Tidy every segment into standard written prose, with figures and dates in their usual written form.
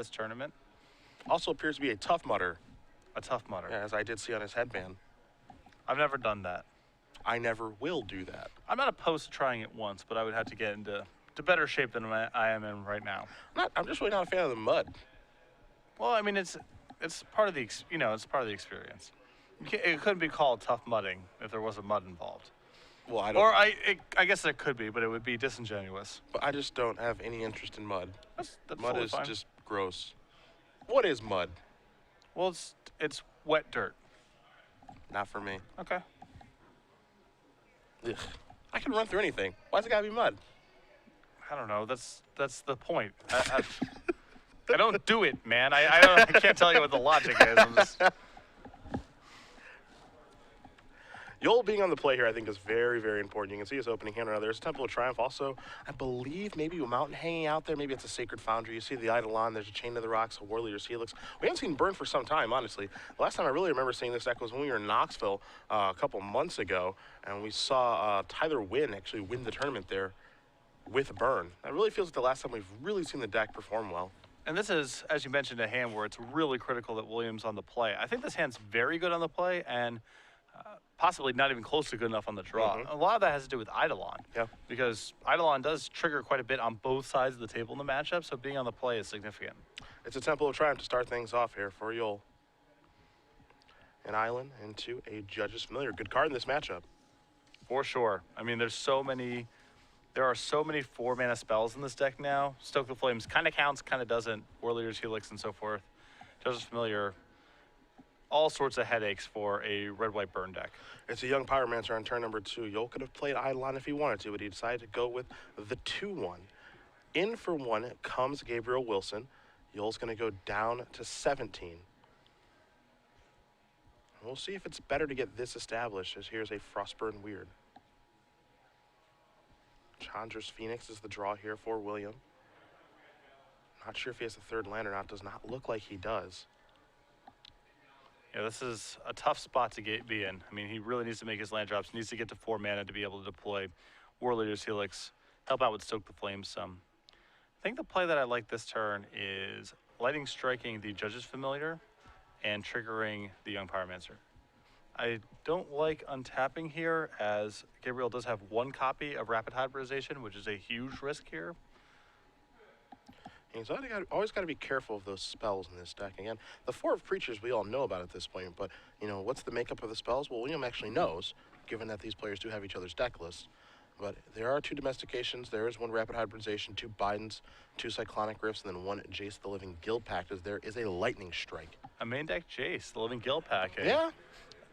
this tournament. Also appears to be a tough mutter. A tough mutter. Yeah, as I did see on his headband. I've never done that. I never will do that. I'm not opposed to trying it once, but I would have to get into better shape than I am in right now. I'm just really not a fan of the mud. Well, I mean, it's part of the it's part of the experience. It couldn't be called tough mudding if there wasn't mud involved. Well, I don't. Or I guess it could be, but it would be disingenuous. But I just don't have any interest in mud. That's mud totally is fine. just gross. What is mud? Well, it's wet dirt. Not for me. Okay. Ugh. I can run through anything. Why's it gotta be mud? I don't know. That's the point. I don't do it, man. I can't tell you what the logic is. I'm just... Yowell being on the play here, I think, is very, very important. You can see his opening hand right now. There's Temple of Triumph. Also, I believe maybe a mountain hanging out there. Maybe it's a Sacred Foundry. You see the Eidolon. There's a Chain of the Rocks, a Warleader's Helix. We haven't seen Burn for some time, honestly. The last time I really remember seeing this deck was when we were in Knoxville a couple months ago, and we saw Tyler Wynn actually win the tournament there with Burn. That really feels like the last time we've really seen the deck perform well. And this is, as you mentioned, a hand where it's really critical that William's on the play. I think this hand's very good on the play, and possibly not even close to good enough on the draw. A lot of that has to do with Eidolon. Yeah. Because Eidolon does trigger quite a bit on both sides of the table in the matchup, so being on the play is significant. It's a Temple of Triumph to start things off here for Yowell. An island into a Judge's Familiar. Good card in this matchup. For sure. I mean, there are so many 4-mana spells in this deck now. Stoke the Flames kind of counts, kind of doesn't. Warleader's Helix and so forth. Judge's Familiar. All sorts of headaches for a red-white burn deck. It's a young Pyromancer on turn number 2. Yowell could have played Eidolon if he wanted to, but he decided to go with the 2-1. In for 1 comes Gabriel Wilson. Yowell's going to go down to 17. We'll see if it's better to get this established, as here's a Frostburn Weird. Chandra's Phoenix is the draw here for William. Not sure if he has the third land or not. Does not look like he does. Yeah, this is a tough spot to be in. I mean, he really needs to make his land drops, needs to get to 4 mana to be able to deploy Warleader's Helix, help out with Stoke the Flames some. I think the play that I like this turn is Lightning Striking the Judge's Familiar and triggering the Young Pyromancer. I don't like untapping here, as Gabriel does have 1 copy of Rapid Hybridization, which is a huge risk here. And so always got to be careful of those spells in this deck. Again, the 4 of Creatures we all know about at this point, but, you know, what's the makeup of the spells? Well, William actually knows, given that these players do have each other's deck lists. But there are 2 Domestications. There is 1 Rapid Hybridization, 2 Bidens, 2 Cyclonic Rifts, and then 1 Jace the Living Guild Pact, as there is a Lightning Strike. A main deck Jace, the Living Guild Pact. Yeah.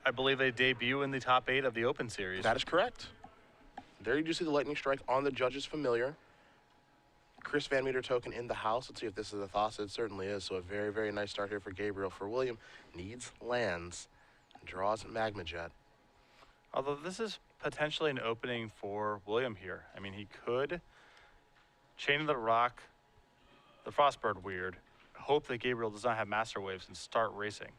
I believe they debut in the top 8 of the Open Series. That is correct. There you do see the Lightning Strike on the Judge's Familiar. Chris Van Meter token in the house. Let's see if this is a Thassa. It certainly is. So a very, very nice start here for Gabriel. For William, needs lands. Draws Magma Jet. Although this is potentially an opening for William here. I mean, he could Chain of the Rock, the Frostbird Weird, hope that Gabriel does not have Master Waves and start racing.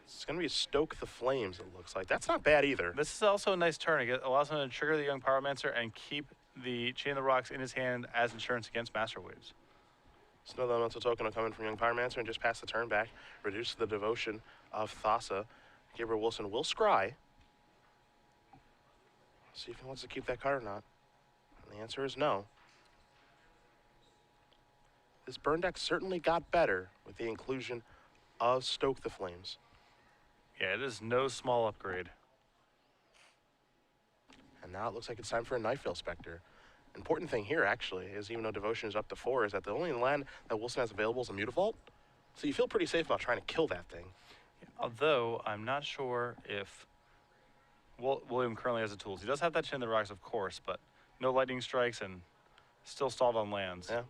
It's going to be Stoke the Flames, it looks like. That's not bad either. This is also a nice turn. It allows him to trigger the Young Pyromancer and keep the Chain of the Rocks in his hand as insurance against Master Waves. So another elemental token will come in from Young Pyromancer and just pass the turn back. Reduce the devotion of Thassa. Gabriel Wilson will scry. See if he wants to keep that card or not. And the answer is no. This burn deck certainly got better with the inclusion of Stoke the Flames. Yeah, it is no small upgrade. And now it looks like it's time for a Nightveil Spectre. Important thing here, actually, is even though Devotion is up to 4, is that the only land that Wilson has available is a Mutavault. So you feel pretty safe about trying to kill that thing. Although, I'm not sure if William currently has the tools. He does have that Chain of the Rocks, of course, but no Lightning Strikes and still stalled on lands. Yeah.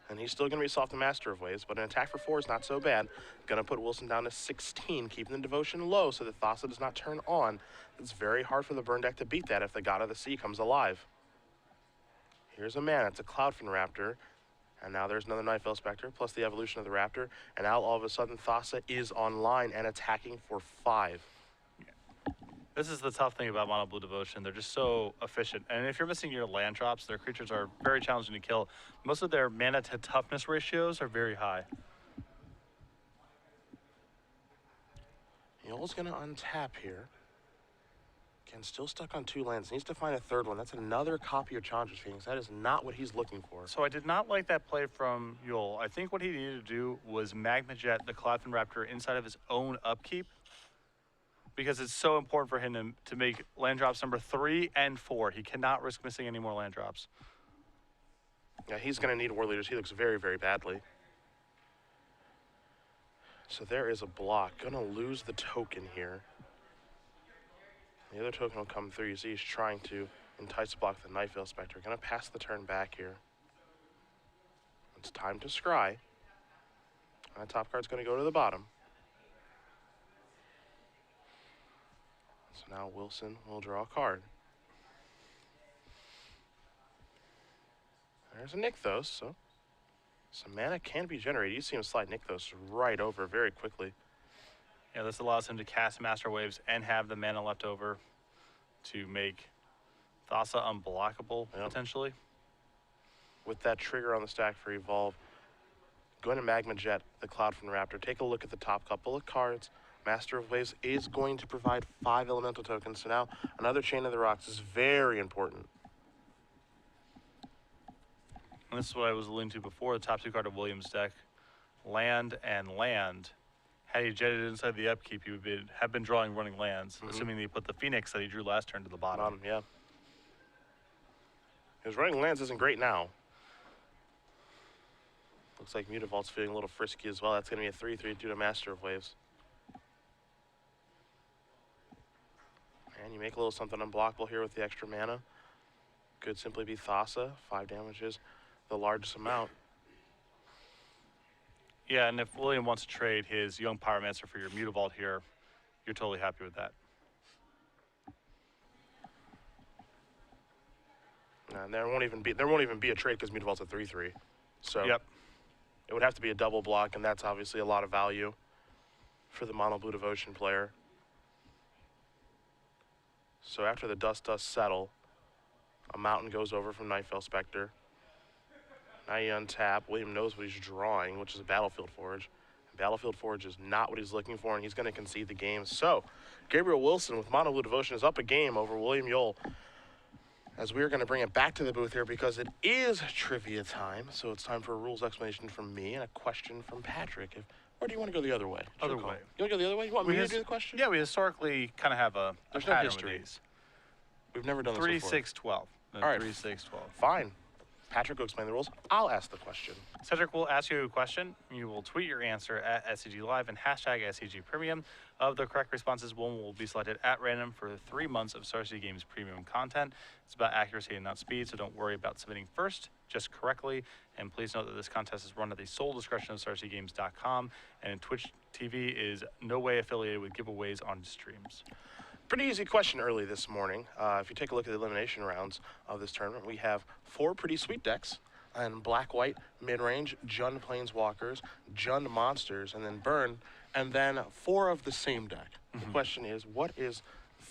And he's still going to be soft and Master of Waves, but an attack for 4 is not so bad. Going to put Wilson down to 16, keeping the Devotion low so that Thassa does not turn on. It's very hard for the burn deck to beat that if the God of the Sea comes alive. Here's a mana. It's a Cloudfin Raptor. And now there's another Nightveil Spectre, plus the evolution of the Raptor. And now all of a sudden Thassa is online and attacking for 5. This is the tough thing about Mono Blue Devotion. They're just so efficient. And if you're missing your land drops, their creatures are very challenging to kill. Most of their mana to toughness ratios are very high. Yowell's going to untap here. Again, still stuck on 2 lands. Needs to find a third one. That's another copy of Chandra's Phoenix. That is not what he's looking for. So I did not like that play from Yowell. I think what he needed to do was Magma Jet the Cloudfin Raptor inside of his own upkeep, because it's so important for him to make land drops number 3 and 4. He cannot risk missing any more land drops. Yeah, he's going to need War Leaders. He looks very, very badly. So there is a block. Going to lose the token here. The other token will come through. You see he's trying to entice block the Nightveil Spectre. Going to pass the turn back here. It's time to scry. That top card's going to go to the bottom. So now Wilson will draw a card. There's a Nykthos, so some mana can be generated. You see him slide Nykthos right over very quickly. Yeah, this allows him to cast Master Waves and have the mana left over to make Thassa unblockable, potentially. With that trigger on the stack for Evolve, going to Magma Jet the Cloudfin Raptor. Take a look at the top couple of cards. Master of Waves is going to provide 5 elemental tokens. So now another Chain of the Rocks is very important. And this is what I was alluding to before, the top 2 card of Williams' deck. Land and land. Had he jetted inside the upkeep, he would have been drawing running lands, assuming that he put the Phoenix that he drew last turn to the bottom. Yeah. His running lands isn't great now. Looks like Mutavault's feeling a little frisky as well. That's going to be a 3/3 due to Master of Waves. And you make a little something unblockable here with the extra mana. Could simply be Thassa. 5 damages, the largest amount. Yeah, and if William wants to trade his Young Pyromancer for your Mutavault here, you're totally happy with that. And there won't even be a trade because Mutavault's a 3/3. So yep. It would have to be a double block, and that's obviously a lot of value for the Mono Blue Devotion player. So after the dust does settle, a mountain goes over from Nightveil Spectre. Now you untap. William knows what he's drawing, which is a Battlefield Forge. And Battlefield Forge is not what he's looking for, and he's going to concede the game. So Gabriel Wilson with Mono Blue Devotion is up a game over William Yowell, as we're going to bring it back to the booth here because it is trivia time. So it's time for a rules explanation from me and a question from Patrick. Or do you want to go the other way? Other way. You want to go the other way? You want me to do the question? Yeah, we historically kind of have a There's pattern no history. with these. We've never done this 3, before. 6, 12. All right. 3, 6, 12. Fine. Patrick will explain the rules. I'll ask the question. Cedric will ask you a question. You will tweet your answer at SCG Live and hashtag SCG Premium. Of the correct responses, one will be selected at random for 3 months of Star City Games premium content. It's about accuracy and not speed, so don't worry about submitting first, just correctly. And please note that this contest is run at the sole discretion of StarCityGames.com, and Twitch TV is no way affiliated with giveaways on streams. Pretty easy question early this morning. If you take a look at the elimination rounds of this tournament, we have 4 pretty sweet decks. And black-white, mid-range, Jund Planeswalkers, Jund Monsters, and then Burn, and then 4 of the same deck. The question is, what is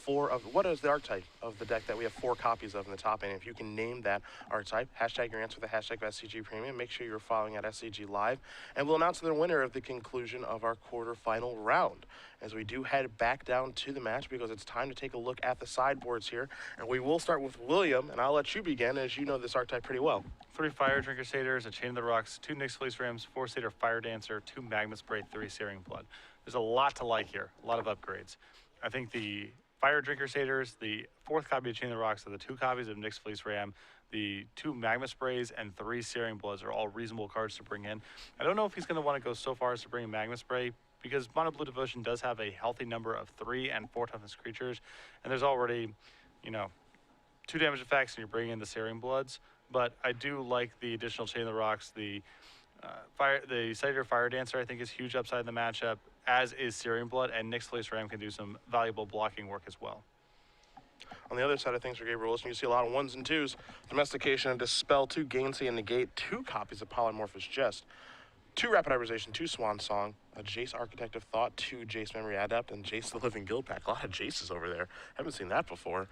the archetype of the deck that we have 4 copies of in the top end? If you can name that archetype, hashtag your answer with the hashtag SCG Premium. Make sure you're following at SCG Live, and we'll announce the winner of the conclusion of our quarterfinal round. As we do head back down to the match because it's time to take a look at the sideboards here, and we will start with William, and I'll let you begin as you know this archetype pretty well. 3 Fire Drinker Satyrs, a Chain of the Rocks, 2 Nyx Fleece Rams, 4 Satyr Fire Dancer, 2 Magma Spray, 3 Searing Blood. There's a lot to like here, a lot of upgrades. I think the Fire Drinker Satyrs, the 4th copy of Chain of the Rocks, and the 2 copies of Nyx Fleece Ram, the 2 Magma Sprays, and 3 Searing Bloods are all reasonable cards to bring in. I don't know if he's going to want to go so far as to bring in Magma Spray, because Mono Blue Devotion does have a healthy number of 3 and 4 toughness creatures, and there's already, 2 damage effects, and you're bringing in the Searing Bloods. But I do like the additional Chain of the Rocks. The Satyr Fire Dancer, I think, is huge upside in the matchup, as is Searing Blood, and Nyx Fleece Ram can do some valuable blocking work as well. On the other side of things for Gabriel Wilson, you see a lot of 1s and 2s. Domestication and Dispel, 2 Gainsay and Negate, 2 copies of Polymorphous Jest. 2 Rapid Hybridization, 2 Swan Song, a Jace Architect of Thought, 2 Jace Memory Adept, and Jace the Living Guild Pack. A lot of Jaces over there. Haven't seen that before.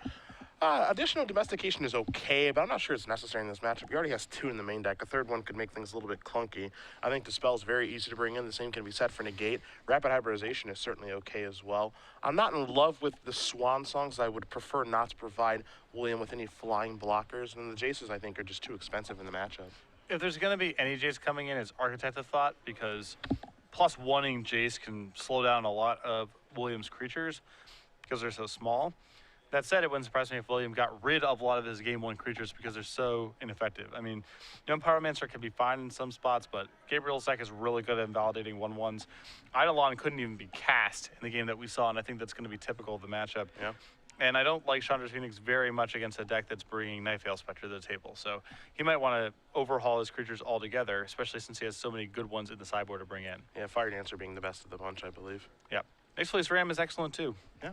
Additional Domestication is okay, but I'm not sure it's necessary in this matchup. He already has 2 in the main deck. A third one could make things a little bit clunky. I think the spell's very easy to bring in. The same can be said for Negate. Rapid Hybridization is certainly okay as well. I'm not in love with the Swan Songs. I would prefer not to provide William with any flying blockers, and the Jaces, I think, are just too expensive in the matchup. If there's going to be any Jace coming in, it's Architect of Thought, because plus one-ing Jace can slow down a lot of William's creatures because they're so small. That said, it wouldn't surprise me if William got rid of a lot of his game 1 creatures because they're so ineffective. I mean, Young Pyromancer can be fine in some spots, but Gabriel's deck is really good at invalidating 1/1s. Eidolon couldn't even be cast in the game that we saw, and I think that's going to be typical of the matchup. Yeah. And I don't like Chandra's Phoenix very much against a deck that's bringing Nightveil Spectre to the table. So he might want to overhaul his creatures altogether, especially since he has so many good ones in the sideboard to bring in. Yeah, Fire Dancer being the best of the bunch, I believe. Yeah. Next place Ram is excellent too. Yeah.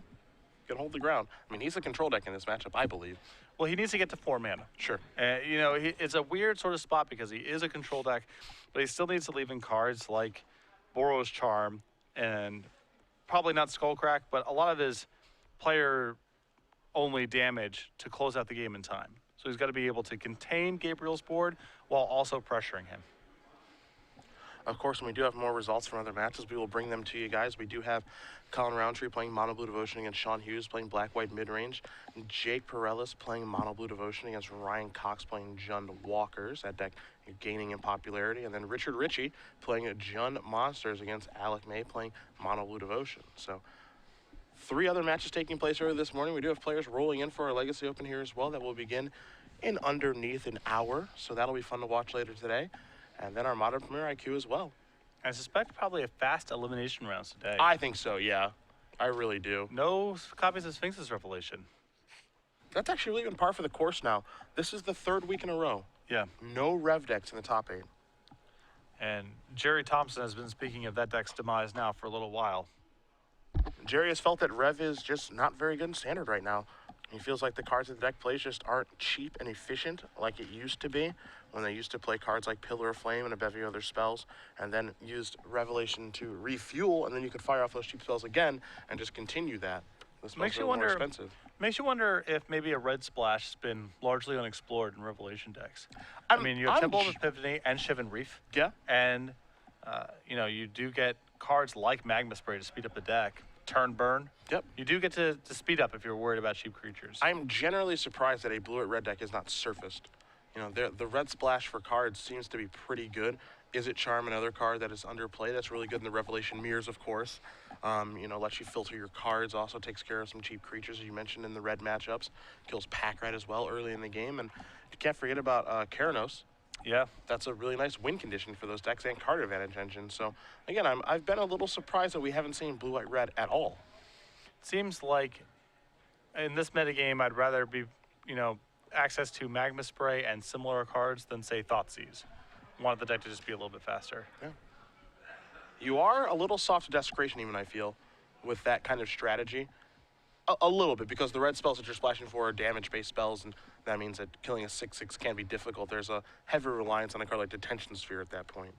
Can hold the ground. I mean, he's a control deck in this matchup, I believe. Well, he needs to get to 4 mana. Sure. You know, it's a weird sort of spot because he is a control deck, but he still needs to leave in cards like Boros Charm and probably not Skullcrack, but a lot of his player-only damage to close out the game in time. So he's got to be able to contain Gabriel's board while also pressuring him. Of course, when we do have more results from other matches, we will bring them to you guys. We do have Colin Roundtree playing Mono Blue Devotion against Sean Hughes playing Black-White Midrange. Jake Perellis playing Mono Blue Devotion against Ryan Cox playing Jund Walkers. That deck gaining in popularity. And then Richard Ritchie playing Jund Monsters against Alec May playing Mono Blue Devotion. So 3 other matches taking place earlier this morning. We do have players rolling in for our Legacy Open here as well. That will begin in underneath an hour. So that'll be fun to watch later today. And then our Modern Premier IQ as well. I suspect probably a fast elimination rounds today. I think so, yeah. I really do. No copies of Sphinx's Revelation. That's actually really been par for the course now. This is the 3rd week in a row. Yeah. No Rev decks in the top 8. And Jerry Thompson has been speaking of that deck's demise now for a little while. Jerry has felt that Rev is just not very good in Standard right now. He feels like the cards that the deck plays just aren't cheap and efficient like it used to be when they used to play cards like Pillar of Flame and a bevy of other spells and then used Revelation to refuel, and then you could fire off those cheap spells again and just continue that. The spells are more expensive. Makes you wonder if maybe a red splash has been largely unexplored in Revelation decks. I mean, you have Temple of Epiphany and Shivan Reef. Yeah. And, you know, you do get cards like Magma Spray to speed up the deck. Turn burn. Yep. You do get to speed up if you're worried about cheap creatures. I'm generally surprised that a blue at red deck is not surfaced. You know, the red splash for cards seems to be pretty good. Is It Charm, another card that is underplayed? That's really good in the Revelation Mirrors, of course. You know, lets you filter your cards, also takes care of some cheap creatures, as you mentioned in the red matchups. Kills Pack Rat as well early in the game. And you can't forget about Keranos. Yeah. That's a really nice win condition for those decks and card advantage engine. So, again, I've been a little surprised that we haven't seen blue, white, red at all. Seems like in this metagame, I'd rather be, you know, access to Magma Spray and similar cards than, say, Thoughtseize. Want the deck to just be a little bit faster. Yeah. You are a little soft to Desecration even, I feel, with that kind of strategy. A little bit, because the red spells that you're splashing for are damage-based spells, and that means that killing a 6/6 can be difficult. There's a heavy reliance on a card like Detention Sphere at that point.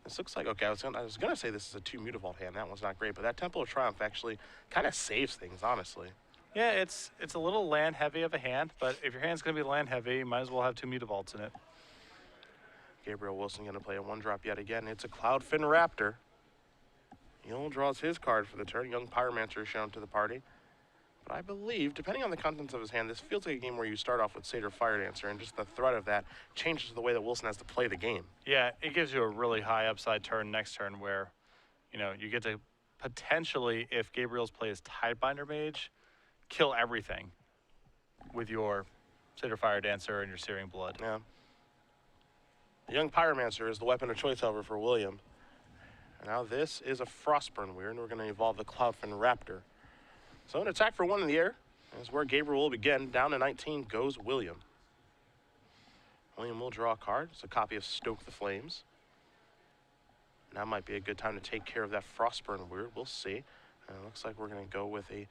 This looks like, okay, I was gonna say this is a 2 Mutavault hand. That one's not great, but that Temple of Triumph actually kind of saves things, honestly. Yeah, it's a little land heavy of a hand, but if your hand's gonna be land heavy, you might as well have 2 Mutavaults in it. Gabriel Wilson gonna play a 1-drop yet again. It's a Cloudfin Raptor. Yowell draws his card for the turn. Young Pyromancer is shown to the party. But I believe, depending on the contents of his hand, this feels like a game where you start off with Satyr Fire Dancer, and just the threat of that changes the way that Wilson has to play the game. Yeah, it gives you a really high upside turn next turn where, you know, you get to potentially, if Gabriel's play is Tidebinder Mage, kill everything with your Satyr Fire Dancer and your Searing Blood. Yeah. The Young Pyromancer is the weapon of choice, however, for William. And now this is a Frostburn Weird, and we're going to evolve the Cloudfin Raptor. So an attack for 1 in the air is where Gabriel will begin. Down to 19 goes William. William will draw a card. It's a copy of Stoke the Flames. Now might be a good time to take care of that Frostburn Weird. We'll see. And it looks like we're going to go with a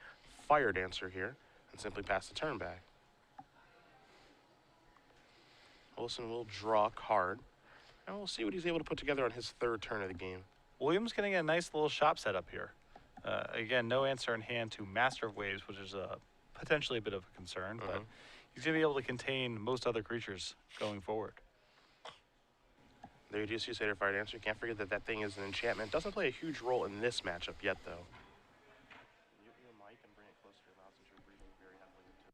Fire Dancer here and simply pass the turn back. Wilson will draw a card. And we'll see what he's able to put together on his third turn of the game. William's getting a nice little shop set up here. Again, no answer in hand to Master of Waves, which is potentially a bit of a concern, but he's going to be able to contain most other creatures going forward. There you do see Satyr Fire Dancer. You can't forget that that thing is an enchantment. Doesn't play a huge role in this matchup yet, though. Mute your mic and bring it closer to your mouth since you're breathing very heavily into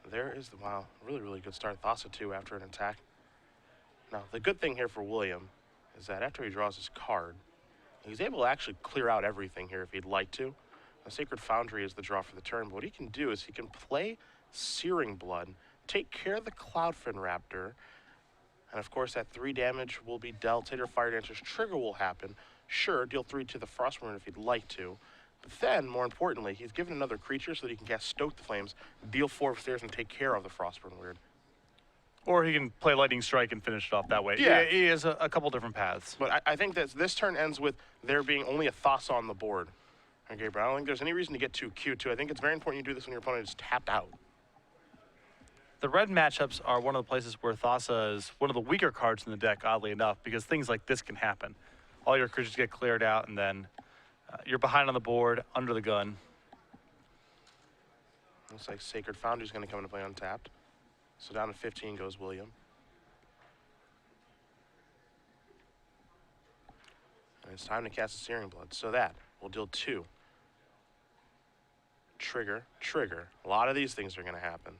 it. There is the, wow, really, really good start. Thassa, too, after an attack. Now, the good thing here for William is that after he draws his card, he's able to actually clear out everything here if he'd like to. The Sacred Foundry is the draw for the turn, but what he can do is he can play Searing Blood, take care of the Cloudfin Raptor, and of course that 3 damage will be dealt. Satyr Fire Dancer's trigger will happen. Sure, deal 3 to the Frostmourne if he'd like to. But then, more importantly, he's given another creature so that he can cast Stoke the Flames, deal 4 upstairs, and take care of the Frostmourne Weird. Or he can play Lightning Strike and finish it off that way. Yeah. He has a couple different paths. But I think that this turn ends with there being only a Thassa on the board. Okay, but I don't think there's any reason to get too cute, too. I think it's very important you do this when your opponent is tapped out. The red matchups are one of the places where Thassa is one of the weaker cards in the deck, oddly enough, because things like this can happen. All your creatures get cleared out, and then you're behind on the board, under the gun. Looks like Sacred Foundry is going to come into play untapped. So down to 15 goes William. And it's time to cast a Searing Blood. So that will deal 2. Trigger, trigger. A lot of these things are going to happen.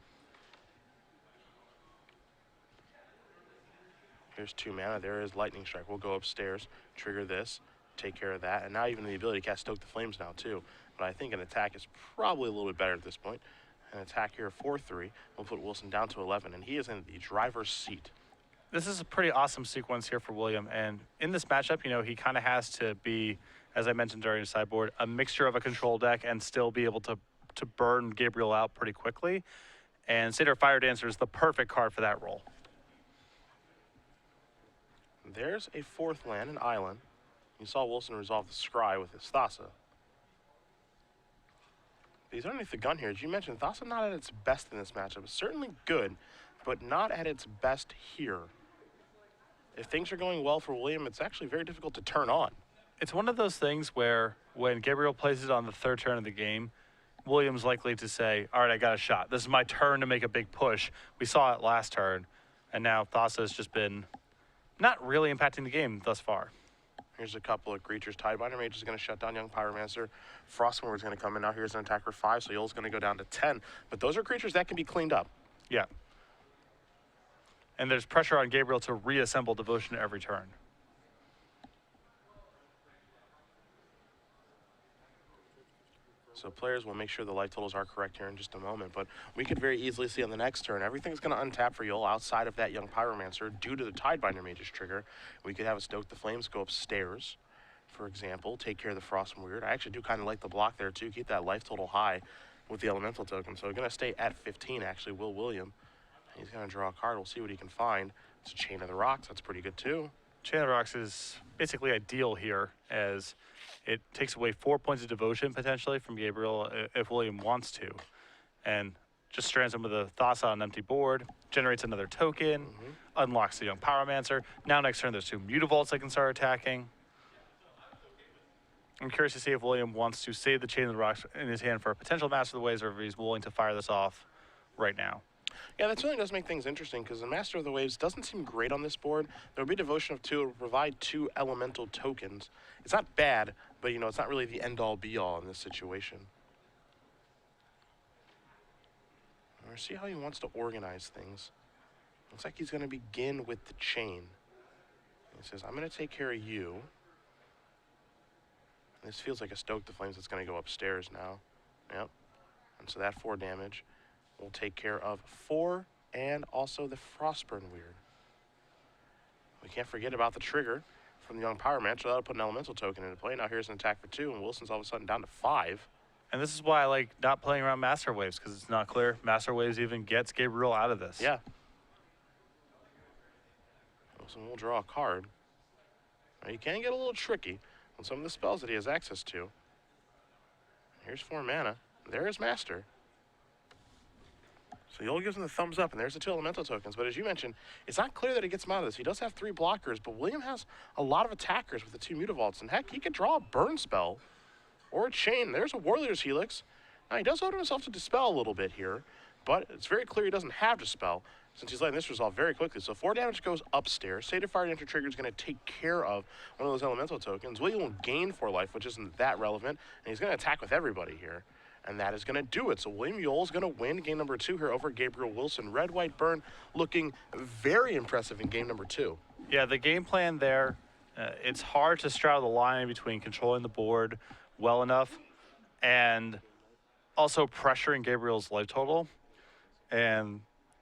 Here's 2 mana. There is Lightning Strike. We'll go upstairs, trigger this, take care of that. And now even the ability to cast Stoke the Flames now too. But I think an attack is probably a little bit better at this point. An attack here, 4-3. We'll put Wilson down to 11, and he is in the driver's seat. This is a pretty awesome sequence here for William. And in this matchup, you know, he kind of has to be, as I mentioned during the sideboard, a mixture of a control deck and still be able to burn Gabriel out pretty quickly. And Satyr Fire Dancer is the perfect card for that role. There's a 4th land, an island. You saw Wilson resolve the Scry with his Thassa. He's underneath the gun here. As you mentioned, Thassa not at its best in this matchup. It's certainly good, but not at its best here. If things are going well for William, it's actually very difficult to turn on. It's one of those things where when Gabriel plays it on the 3rd turn of the game, William's likely to say, all right, I got a shot. This is my turn to make a big push. We saw it last turn, and now Thassa has just been not really impacting the game thus far. Here's a couple of creatures. Tidebinder Mage is going to shut down Young Pyromancer. Frostmourne is going to come in. Now here's an attack for 5, so Yowell's going to go down to 10. But those are creatures that can be cleaned up. Yeah. And there's pressure on Gabriel to reassemble Devotion every turn. So players will make sure the life totals are correct here in just a moment. But we could very easily see on the next turn, everything's going to untap for Yowell outside of that Young Pyromancer due to the Tidebinder Mage's trigger. We could have a Stoke the Flames go upstairs, for example, take care of the Frostmourne Weird. I actually do kind of like the block there, too. Keep that life total high with the Elemental token. So we're going to stay at 15, actually, Will William. He's going to draw a card. We'll see what he can find. It's a Chain of the Rocks. That's pretty good, too. Chain of the Rocks is basically ideal here, as it takes away 4 points of devotion potentially from Gabriel if William wants to, and just strands him with a Thassa on an empty board, generates another token, unlocks the Young Pyromancer. Now next turn there's 2 Mutavaults that can start attacking. I'm curious to see if William wants to save the Chain of the Rocks in his hand for a potential Master of the Waves, or if he's willing to fire this off right now. Yeah, that certainly does make things interesting, because the Master of the Waves doesn't seem great on this board. There will be Devotion of 2. It will provide 2 elemental tokens. It's not bad, but, you know, it's not really the end-all, be-all in this situation. We'll see how he wants to organize things. Looks like he's going to begin with the Chain. He says, I'm going to take care of you. And this feels like a Stoke the Flames that's going to go upstairs now. Yep. And so that 4 damage will take care of 4 and also the Frostburn Weird. We can't forget about the trigger from the Young Pyromancer. That'll put an elemental token into play. Now here's an attack for 2, and Wilson's all of a sudden down to 5. And this is why I like not playing around Master Waves, because it's not clear Master Waves even gets Gabriel out of this. Yeah. Wilson will draw a card. Now, you can get a little tricky on some of the spells that he has access to. Here's 4 mana. There is Master. So Yowell gives him the thumbs up, and there's the 2 elemental tokens. But as you mentioned, it's not clear that he gets him out of this. He does have 3 blockers, but William has a lot of attackers with the 2 Mutavaults. And heck, he could draw a burn spell or a chain. There's a Warrior's Helix. Now, he does open himself to Dispel a little bit here, but it's very clear he doesn't have Dispel since he's letting this resolve very quickly. So 4 damage goes upstairs. State of Fire Enter Trigger is going to take care of one of those elemental tokens. William will gain 4 life, which isn't that relevant, and he's going to attack with everybody here. And that is going to do it. So William Yowell is going to win game number 2 here over Gabriel Wilson. Red, white, burn looking very impressive in game number 2. Yeah, the game plan there, it's hard to straddle the line between controlling the board well enough and also pressuring Gabriel's life total. And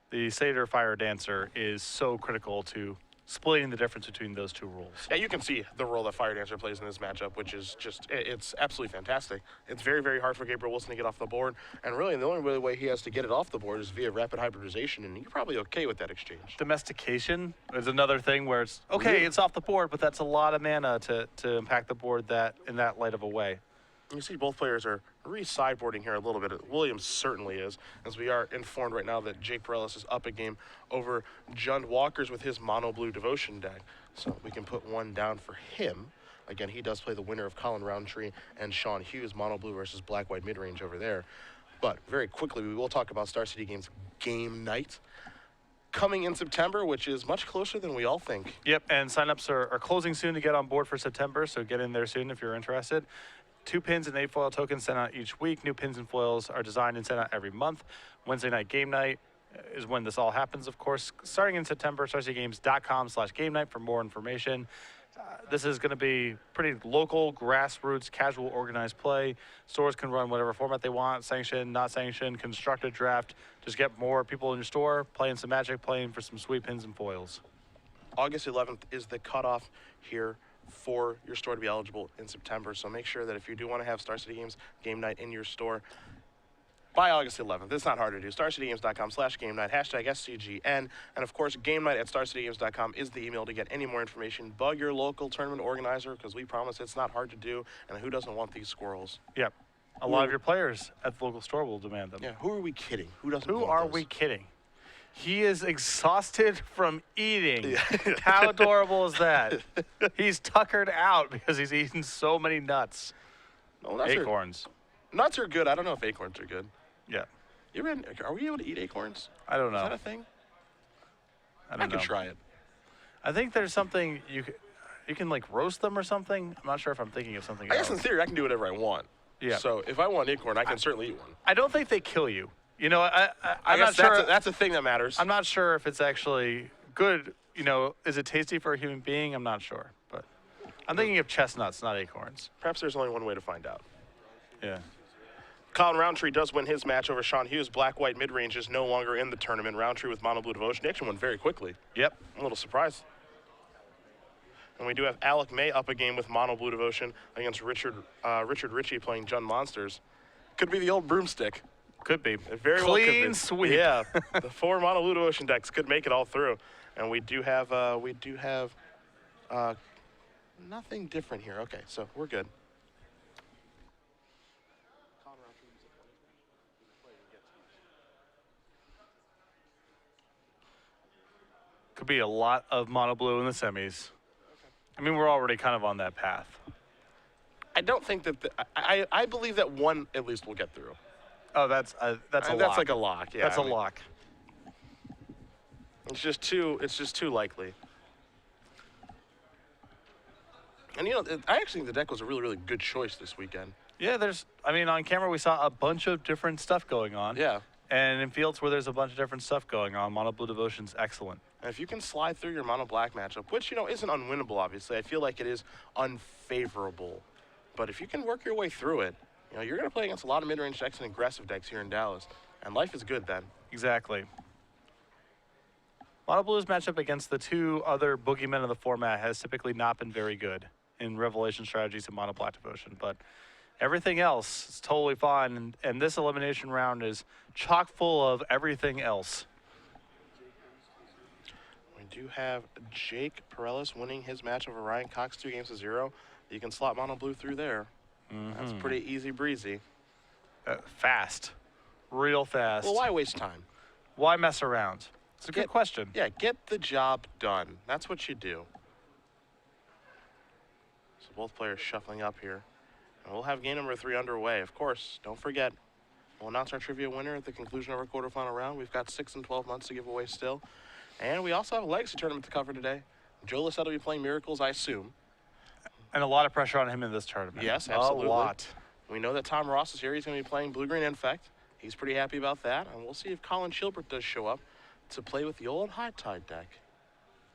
the Satyr Fire Dancer is so critical to splitting the difference between those 2 rules. Yeah, you can see the role that Fire Dancer plays in this matchup, which is just, it's absolutely fantastic. It's very, very hard for Gabriel Wilson to get off the board, and really the only really way he has to get it off the board is via rapid hybridization, and you're probably okay with that exchange. Domestication is another thing where it's, okay, it's off the board, but that's a lot of mana to impact the board in that light of a way. You see both players are re-sideboarding here a little bit. Williams certainly is, as we are informed right now that Jake Perellis is up a game over Jund Walkers with his mono blue devotion deck. So we can put one down for him. Again, he does play the winner of Colin Roundtree and Sean Hughes, mono blue versus black-white mid-range over there. But very quickly, we will talk about Star City Games game night coming in September, which is much closer than we all think. Yep, and signups are closing soon to get on board for September, so get in there soon if you're interested. 2 pins and 8 foil tokens sent out each week. New pins and foils are designed and sent out every month. Wednesday night game night is when this all happens, of course. Starting in September, StarCityGames.com/game night for more information. This is going to be pretty local, grassroots, casual, organized play. Stores can run whatever format they want, sanctioned, not sanctioned, constructed draft. Just get more people in your store, playing some Magic, playing for some sweet pins and foils. August 11th is the cutoff here for your store to be eligible in September. So make sure that if you do want to have Star City Games game night in your store by August 11th, it's not hard to do. StarCityGames.com/game night, #SCGN. And of course, game night at StarCityGames.com is the email to get any more information. Bug your local tournament organizer because we promise it's not hard to do. And who doesn't want these squirrels? Yep. A lot of your players at the local store will demand them. Yeah, who are we kidding? Who doesn't Who want are those? we kidding? He is exhausted from eating. How adorable is that? He's tuckered out because he's eaten so many nuts. Oh, nuts Acorns. Nuts are good. I don't know if acorns are good. Yeah. Are we able to eat acorns? I don't know. Is that a thing? I don't know. could try it. I think there's something you can like roast them or something. I'm not sure if I'm thinking of something I else. guess in theory I can do whatever I want. Yeah. So if I want an acorn, I can certainly eat one. I don't think they kill you. You know, I'm I not guess sure. that's a thing that matters. I'm not sure if it's actually good. You know, is it tasty for a human being? I'm not sure. But I'm thinking of chestnuts, not acorns. Perhaps there's only one way to find out. Yeah. Colin Roundtree does win his match over Sean Hughes. Black-white mid-range is no longer in the tournament. Roundtree with mono blue devotion. He actually won very quickly. Yep. I'm a little surprised. And we do have Alec May up a game with mono blue devotion against Richard Ritchie playing Jund Monsters. Could be the old broomstick. Could be. It very well could be. Clean sweep. Yeah, the 4 mono blue devotion decks could make it all through, and we do have nothing different here. Okay, so we're good. Could be a lot of mono blue in the semis. I mean, we're already kind of on that path. I don't think that I believe that one at least will get through. Oh, that's a lock. That's like a lock. Yeah, That's a a lock. It's just too likely. And you know, I actually think the deck was a really, really good choice this weekend. Yeah, I mean, on camera we saw a bunch of different stuff going on. Yeah. And in fields where there's a bunch of different stuff going on, mono blue devotion's excellent. And if you can slide through your mono black matchup, which, you know, isn't unwinnable, obviously, I feel like it is unfavorable. But if you can work your way through it, you know, you're going to play against a lot of mid-range decks and aggressive decks here in Dallas. And life is good then. Exactly. Mono blue's matchup against the 2 other boogeymen of the format has typically not been very good in Revelation Strategies and mono black devotion, but everything else is totally fine, and this elimination round is chock full of everything else. We do have Jake Perellis winning his match over Ryan Cox 2-0. You can slot mono blue through there. That's pretty easy breezy. Fast. Real fast. Well, why waste time? Why mess around? It's a good question. Yeah, get the job done. That's what you do. So both players shuffling up here. And we'll have game number 3 underway. Of course, don't forget, we'll announce our trivia winner at the conclusion of our quarterfinal round. We've got 6 and 12 months to give away still. And we also have a legacy tournament to cover today. Joe Lissette will be playing Miracles, I assume. And a lot of pressure on him in this tournament. Yes, absolutely. A lot. We know that Tom Ross is here. He's going to be playing Blue-Green Infect. He's pretty happy about that. And we'll see if Colin Chilbert does show up to play with the old High Tide deck.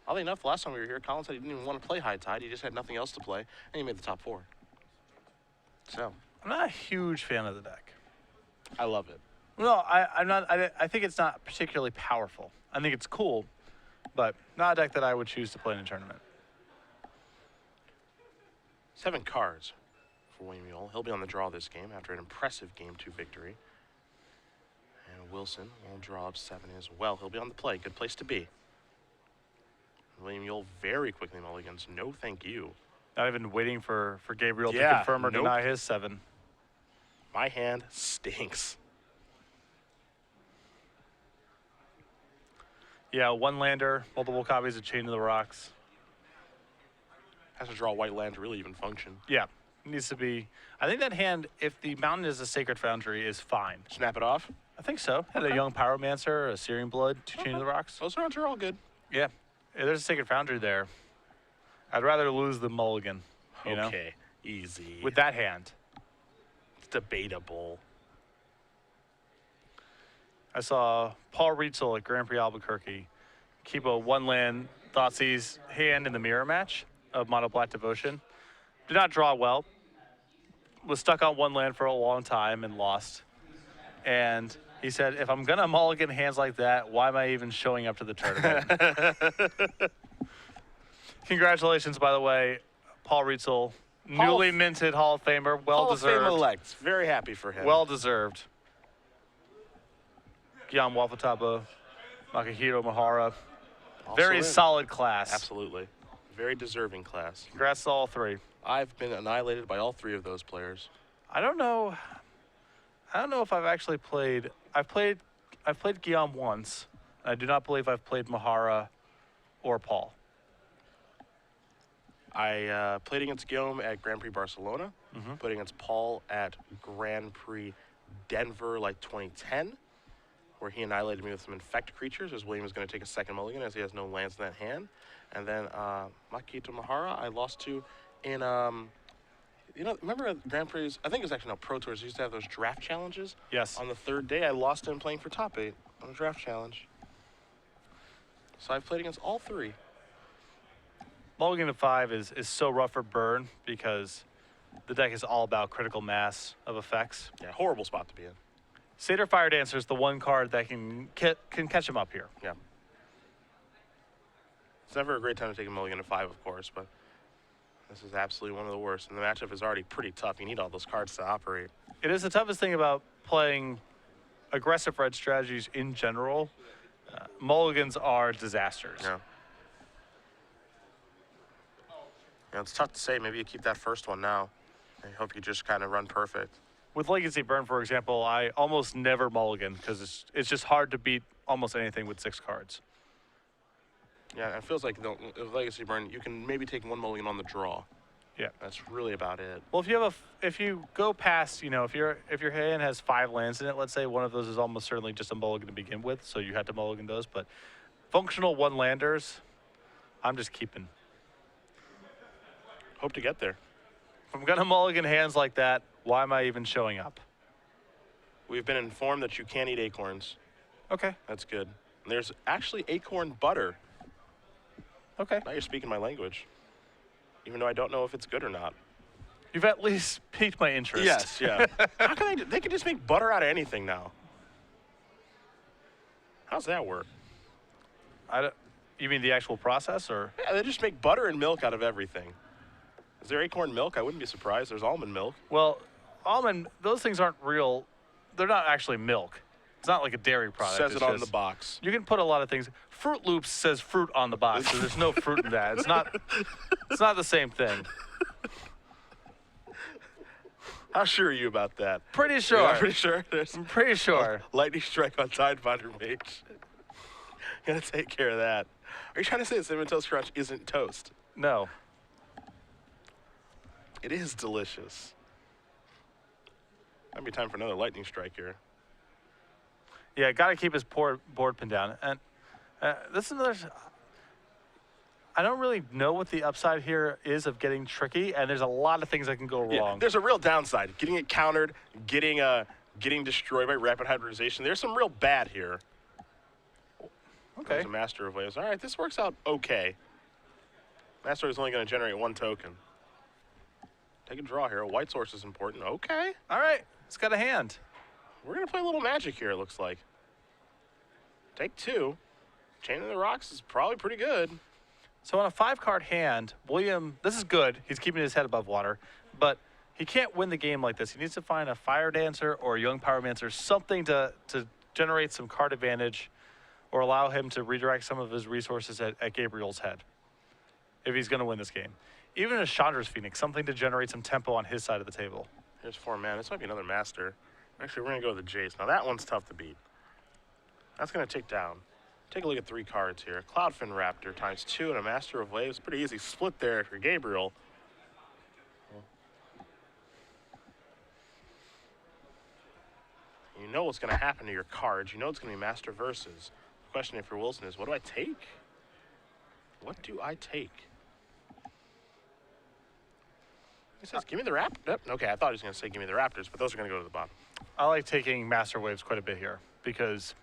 Oddly enough, the last time we were here, Colin said he didn't even want to play High Tide. He just had nothing else to play, and he made the top 4. So, I'm not a huge fan of the deck. I love it. No, I'm not. I think it's not particularly powerful. I think it's cool, but not a deck that I would choose to play in a tournament. 7 cards for William Yowell. He'll be on the draw this game after an impressive Game 2 victory. And Wilson will draw up 7 as well. He'll be on the play. Good place to be. William Yowell very quickly mulligans. No, thank you. Not even waiting for Gabriel to Yeah, confirm or nope. deny his 7. My hand stinks. Yeah, 1 lander, multiple copies of Chain of the Rocks. Has to draw a white land to really even function. Yeah, needs to be. I think that hand, if the mountain is a Sacred Foundry, is fine. Snap it off. I think so. Had a Young Pyromancer, a Searing Blood, 2 Chain of the Rocks. Those rounds are all good. Yeah, there's a Sacred Foundry there. I'd rather lose the mulligan, you know, Okay, easy. with that hand. It's debatable. I saw Paul Rietzel at Grand Prix Albuquerque keep a 1-land Thoughtseize hand in the mirror match of Mono Black Devotion. Did not draw well. Was stuck on 1 land for a long time and lost. And he said, if I'm going to mulligan hands like that, why am I even showing up to the tournament? Congratulations, by the way, Paul Rietzel, newly minted Hall of Famer, well Hall of Fame deserved. elect. Very happy for him. Well deserved. Guillaume Wafataba, Makahiro Mahara. Also Very in. solid class. Absolutely. Very deserving class. Congrats to all 3. I've been annihilated by all 3 of those players. I don't know if I've actually played. I've played Guillaume once. I do not believe I've played Mahara or Paul. I played against Guillaume at Grand Prix Barcelona. Mm-hmm. Played against Paul at Grand Prix Denver, like 2010, where he annihilated me with some infect creatures, as William is going to take a second mulligan, as he has no lands in that hand. And then Makito Mahara, I lost to in, remember at Grand Prix, I think it was actually Pro Tours, used to have those draft challenges? Yes. On the 3rd day, I lost him playing for top 8 on a draft challenge. So I've played against all 3. Mulligan to 5 is so rough for burn because the deck is all about critical mass of effects. Yeah, horrible spot to be in. Satyr Fire Dancer is the one card that can catch him up here. Yeah. It's never a great time to take a mulligan to 5, of course, but this is absolutely one of the worst. And the matchup is already pretty tough. You need all those cards to operate. It is the toughest thing about playing aggressive red strategies in general. Mulligans are disasters. Yeah. Yeah, it's tough to say. Maybe you keep that first one now. I hope you just kind of run perfect. With Legacy Burn, for example, I almost never mulligan because it's just hard to beat almost anything with 6 cards. Yeah, it feels like with Legacy Burn, you can maybe take 1 mulligan on the draw. Yeah. That's really about it. Well, if you go past, if your hand has 5 lands in it, let's say one of those is almost certainly just a mulligan to begin with, so you had to mulligan those. But functional 1-landers, I'm just keeping. Hope to get there. If I'm gonna mulligan hands like that, why am I even showing up? We've been informed that you can eat acorns. Okay. That's good. And there's actually acorn butter. Okay. Now you're speaking my language. Even though I don't know if it's good or not. You've at least piqued my interest. Yes, yeah. How can they can just make butter out of anything now. How's that work? You mean the actual process, or? Yeah, they just make butter and milk out of everything. Is there acorn milk? I wouldn't be surprised. There's almond milk. Well, those things aren't real. They're not actually milk. It's not like a dairy product. Says it's it on just- the box. You can put a lot of things. Fruit Loops says fruit on the box, so there's no fruit in that. It's not the same thing. How sure are you about that? Pretty sure. Yeah, pretty sure. I'm pretty sure. Lightning strike on Tidefinder Mage. Gotta take care of that. Are you trying to say that Cinnamon Toast Crunch isn't toast? No. It is delicious. Might be time for another lightning strike here. Yeah, got to keep his board pin down. And this is another. I don't really know what the upside here is of getting tricky, and there's a lot of things that can go wrong. Yeah, there's a real downside. Getting it countered, getting destroyed by rapid hybridization. There's some real bad here. Okay. There's a Master of Waves. All right, this works out okay. Master is only going to generate 1 token. Take a draw here. A white source is important. Okay. All right. It's got a hand. We're going to play a little magic here, it looks like. Take 2. Chain of the Rocks is probably pretty good. So on a 5-card hand, William, this is good. He's keeping his head above water, but he can't win the game like this. He needs to find a Fire Dancer or a Young Pyromancer, something to generate some card advantage or allow him to redirect some of his resources at Gabriel's head if he's going to win this game. Even a Chandra's Phoenix, something to generate some tempo on his side of the table. Here's 4 mana. This might be another Master. Actually, we're going to go with the Jace. Now, that one's tough to beat. That's going to tick down. Take a look at 3 cards here. Cloudfin Raptor times 2 and a Master of Waves. Pretty easy split there for Gabriel. You know what's going to happen to your cards. You know it's going to be Master Versus. The question if you're Wilson is, what do I take? What do I take? He says, give me the Raptors. Okay, I thought he was going to say give me the Raptors, but those are going to go to the bottom. I like taking Master Waves quite a bit here because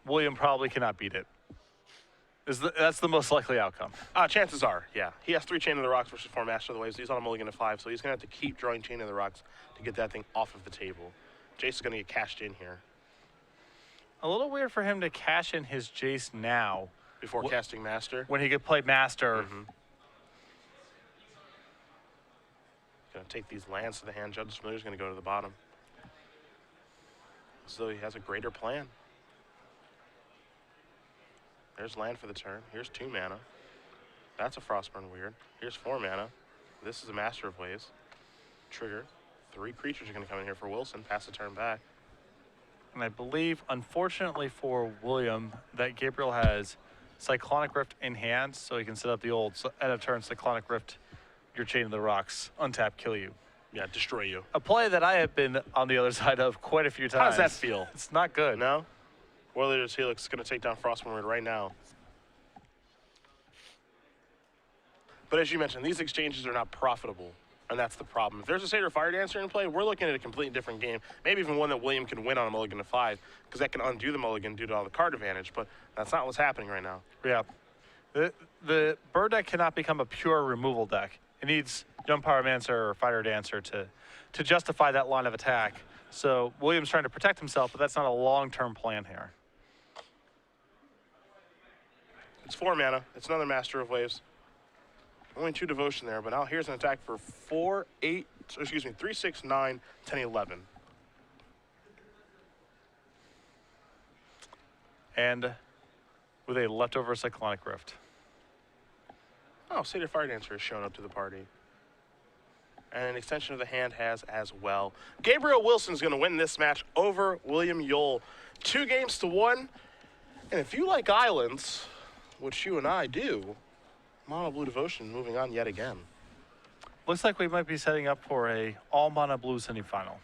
William probably cannot beat it. That's the most likely outcome. Chances are, yeah. He has 3 Chain of the Rocks versus 4 Master of the Waves. He's on a mulligan of 5, so he's going to have to keep drawing Chain of the Rocks to get that thing off of the table. Jace is going to get cashed in here. A little weird for him to cash in his Jace now. Before casting Master. When he could play Master. Going to take these lands to the hand. Judge's Familiar is going to go to the bottom. So he has a greater plan. There's land for the turn. Here's 2 mana. That's a Frostburn Weird. Here's 4 mana. This is a Master of Waves. Trigger. 3 creatures are going to come in here for Wilson. Pass the turn back. And I believe, unfortunately for William, that Gabriel has Cyclonic Rift in hand, so he can set up the old end of turn Cyclonic Rift, your Chain of the Rocks, untap, kill you. Yeah, destroy you. A play that I have been on the other side of quite a few times. How does that feel? It's not good. No? Warrior's Helix is going to take down Frostburn Weird right now. But as you mentioned, these exchanges are not profitable, and that's the problem. If there's a Satyr Fire Dancer in play, we're looking at a completely different game. Maybe even one that William can win on a mulligan of 5, because that can undo the mulligan due to all the card advantage, but that's not what's happening right now. Yeah. The bird deck cannot become a pure removal deck. It needs Young Pyromancer or Fire Dancer to justify that line of attack. So William's trying to protect himself, but that's not a long-term plan here. It's 4 mana. It's another Master of Waves. Only 2 Devotion there, but now here's an attack for 3, 6, 9, 10, 11. And with a leftover Cyclonic Rift. Oh, Satyr Fire Dancer has shown up to the party. And an extension of the hand has as well. Gabriel Wilson's going to win this match over William Yowell. 2-1. And if you like islands, which you and I do, Mono Blue Devotion moving on yet again. Looks like we might be setting up for a all-mono blue semifinal.